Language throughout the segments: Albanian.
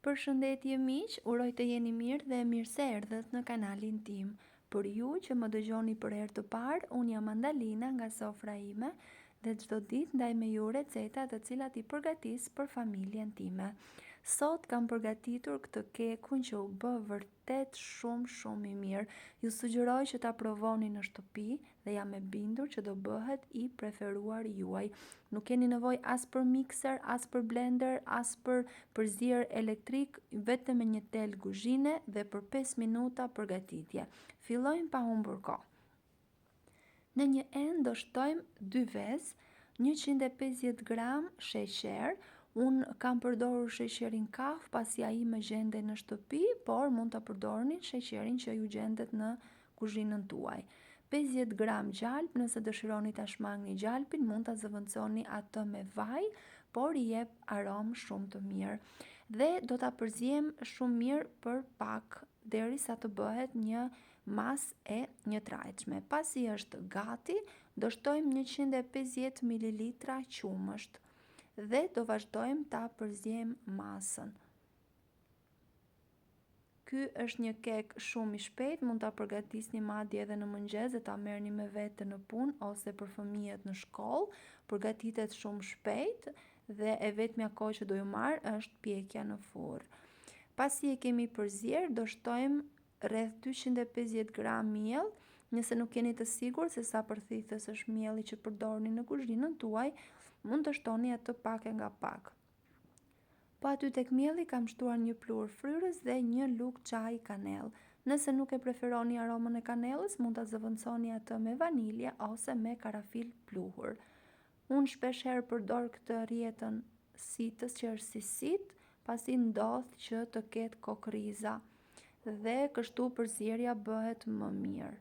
Përshëndetje miq, uroj të jeni mirë dhe mirë se erdhët në kanalin tim. Për ju që më dëgjoni për herë të parë, unë jam Andalina nga sofra ime dhe çdo ditë ndaj me ju receta të cilat i përgatis për familjen time. Sot kam përgatitur këtë kekun që u bë vërtet shumë i mirë. Ju sugjeroj që ta provoni në shtëpi dhe jam e bindur që do bëhet i preferuar juaj. Nuk keni nevojë as për mikser, as për blender, as për përzier elektrik, vetëm me një tel kuzhine dhe për 5 minuta përgatitje. Fillojmë pa humbur kohë. Në një enë do shtojmë 2 vezë, 150 gram sheqer. Unë kam përdorur sheqerin kaf pasi ai më gjende në shtëpi, por mund të përdorni sheqerin që ju gjendet në kuzhinën tuaj. 50 gram gjalp, nëse dëshironi ta shmangni gjalpin, mund ta zëvendësoni atë me vaj, por i jep aromë shumë të mirë. Dhe do ta përzijem shumë mirë për pak derisa të bëhet një masë e njëtrajtshme. Pasi është gati, do shtojmë 150 ml qumësht dhe do vazhdojmë ta përzijem masën. Ky është një kek shumë i shpejt, mund ta përgatisni madje edhe në mëngjes dhe ta merrni me vete në punë ose për fëmijët në shkollë. Përgatitet shumë shpejt dhe e vetmja kohë që do ju marr është pjekja në furr. Pasi e kemi përzier, do shtojmë rreth 250 gram miell. Nëse nuk jeni të sigurt se sa përthithës është mielli që përdorni në kuzhinën tuaj, mund të shtoni atë pak e nga pak. Po aty tek mielli kam shtuar një pluhur fryrës dhe një lugë çaji kanellë. Nëse nuk e preferoni aromën e kanellës, mund ta zëvendësoni atë me vanilje ose me karafil pluhur. Unë shpeshherë përdor këtë rrjetën sitës që është si sit, pasi ndodh që të ketë kokriza dhe kështu përzierja bëhet më mirë.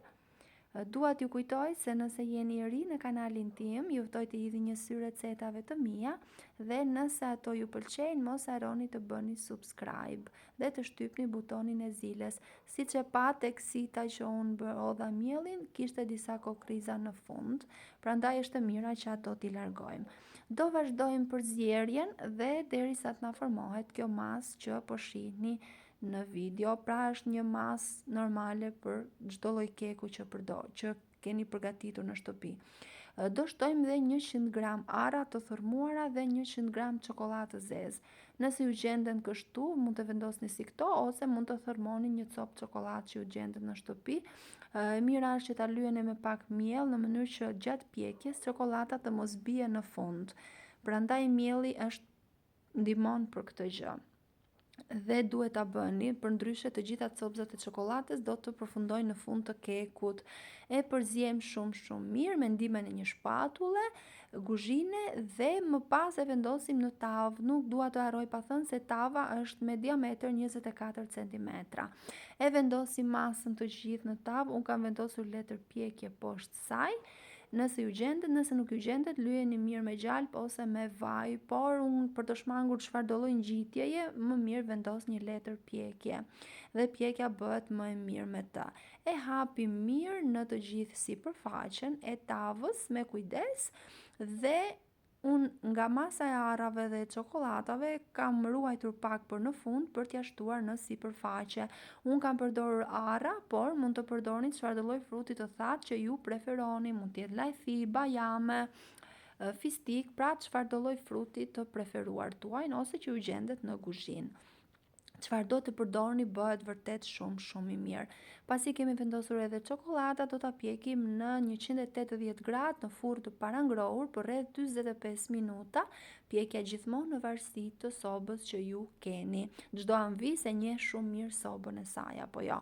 Dua t'ju kujtoj se nëse jeni i ri në kanalin tim, ju ftoj të hidhni një sy recetave të mia dhe nëse ato ju pëlqejnë, mos harroni të bëni subscribe dhe të shtypni butonin e ziles. Siç e pa tek sita që unë brodha miellin, kishte disa kokriza në fund, prandaj është e mira që ato t'i largojmë. Do vazhdojmë përzierjen dhe derisa të na formohet kjo masë që po shihni në video, pra është një masë normale për çdo lloj keku që keni përgatitur në shtëpi. Do shtojmë dhe 100 gram arra të thërmuara dhe 100 gram çokoladë zezë. Nëse ju gjenden kështu, mund të vendosni si këto ose mund të thërmoni një copë çokoladë që ju gjendet në shtëpi. Mira është që ta lyeni me pak miell në mënyrë që gjatë pjekjes çokolada të mos bie në fund. Prandaj mielli ndihmon për këtë gjë. Dhe duhet ta bëni, përndryshe të gjitha copëzat e çokoladës do të përfundojnë në fund të kekut. E përzijem shumë mirë me ndihmën e një shpatulle kuzhine dhe më pas e vendosim në tavë. Nuk dua të harroj pa thënë se tava është me diametër 24 cm. E vendosim masën të gjithë në tavë, unë kam vendosur letër pjekje poshtë saj. Nëse ju gjendet, nëse nuk ju gjendet, lyeni mirë me gjalp ose me vaj, por unë për të shmangur çfarëdo lloj ngjitjeje, më mirë vendos një letër pjekje dhe pjekja bëhet më e mirë me të. E hapim mirë në të gjithë sipërfaqen e tavës me kujdes dhe unë nga masa e arrave dhe çokoladave kam ruajtur pak për në fund për t'ia shtuar në sipërfaqe. Unë kam përdorur arra, por mund të përdorni çfarëdo lloj fruti të thatë që ju preferoni, mund të jetë lajthi, bajame, fistik, pra çfarëdo lloj fruti të preferuar tuaj ose që ju gjendet në kuzhinë. Çfarëdo të përdorni bëhet vërtet shumë i mirë. Pasi kemi vendosur edhe çokolada, do ta pjekim në 180 gradë në furrë të parangrohur për rreth 45 minuta. Pjekja gjithmonë në varësi të sobës që ju keni. Çdo anëvis e njeh shumë mirë sobën e saj apo jo.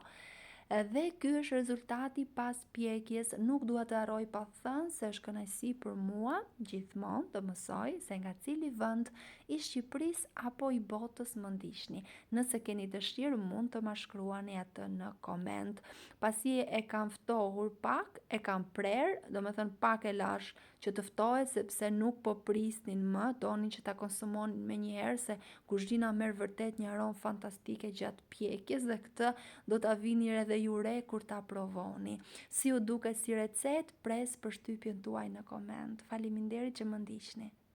Dhe ky është rezultati pas pjekjes. Nuk dua të harroj pa thënë se është kënaqësi për mua gjithmonë të mësoj se nga cili vend i Shqipërisë apo i botës më ndiqni. Nëse keni dëshirë, mund të ma shkruani atë në koment. Pasi e kam ftohur pak, e kam prerë, domethënë pak e lash që të ftohet sepse nuk po prisnin më, donin që ta konsumonin menjëherë se kuzhina merr vërtet një aromë fantastike gjatë pjekjes dhe këtë do ta vini edhe ju re kur ta provoni. Si u duket si recetë, pres përshtypjen tuaj në koment. Faleminderit që më ndiqni.